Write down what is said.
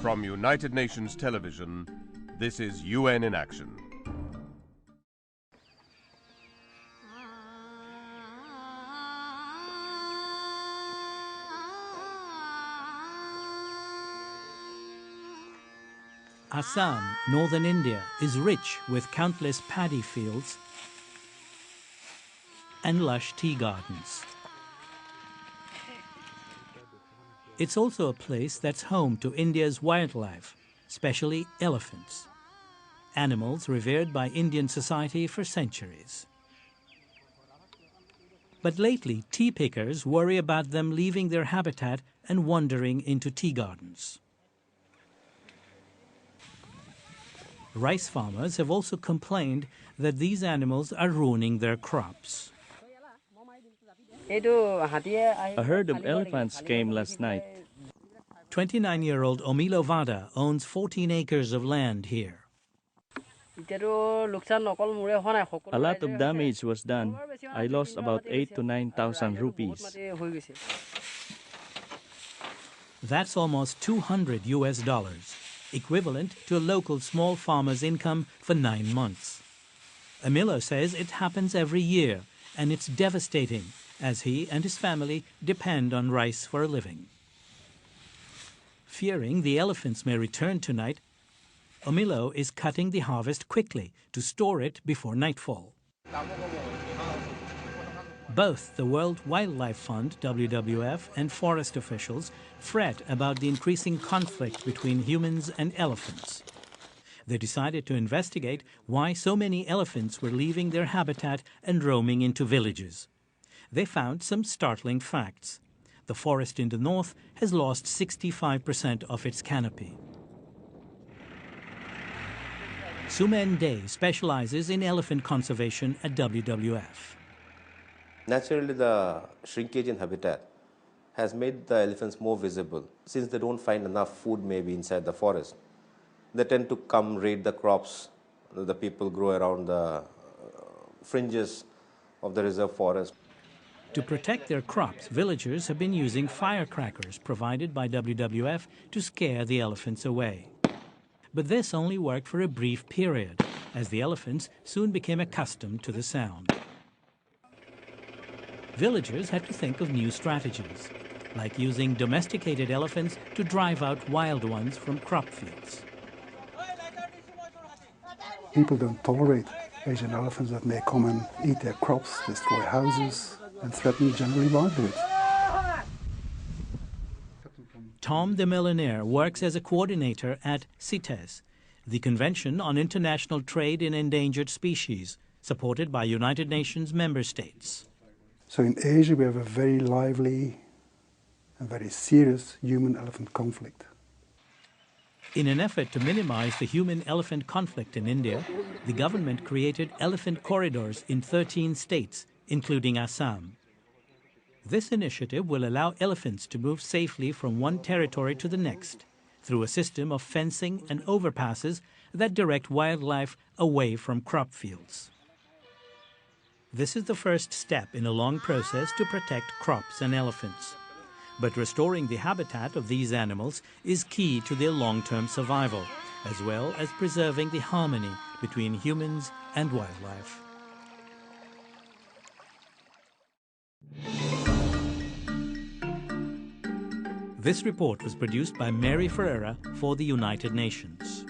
From United Nations Television, this is UN in Action. Assam, northern India, is rich with countless paddy fields and lush tea gardens. It's also a place that's home to India's wildlife, especially elephants, animals revered by Indian society for centuries. But lately, tea pickers worry about them leaving their habitat and wandering into tea gardens. Rice farmers have also complained that these animals are ruining their crops. A herd of elephants came last night. 29-year-old Omilo Vada owns 14 acres of land here. A lot of damage was done. I lost about 8,000 to 9,000 rupees. That's almost $200 US, equivalent to a local small farmer's income for 9 months. Omilo says it happens every year, and it's devastating, as he and his family depend on rice for a living. Fearing the elephants may return tonight, Omilo is cutting the harvest quickly to store it before nightfall. Both the World Wildlife Fund, WWF, and forest officials fret about the increasing conflict between humans and elephants. They decided to investigate why so many elephants were leaving their habitat and roaming into villages. They found some startling facts. The forest in the north has lost 65% of its canopy. Sumen Day specializes in elephant conservation at WWF. Naturally, the shrinkage in habitat has made the elephants more visible. Since they don't find enough food maybe inside the forest, they tend to come raid the crops the people grow around the fringes of the reserve forest. To protect their crops, villagers have been using firecrackers provided by WWF to scare the elephants away. But this only worked for a brief period, as the elephants soon became accustomed to the sound. Villagers had to think of new strategies, like using domesticated elephants to drive out wild ones from crop fields. People don't tolerate Asian elephants that may come and eat their crops, destroy houses, and threaten generally livelihoods. Tom the Millionaire works as a coordinator at CITES, the Convention on International Trade in Endangered Species, supported by United Nations member states. So in Asia we have a very lively and very serious human-elephant conflict. In an effort to minimize the human-elephant conflict in India, the government created elephant corridors in 13 states, including Assam. This initiative will allow elephants to move safely from one territory to the next through a system of fencing and overpasses that direct wildlife away from crop fields. This is the first step in a long process to protect crops and elephants. But restoring the habitat of these animals is key to their long-term survival, as well as preserving the harmony between humans and wildlife. This report was produced by Mary Ferreira for the United Nations.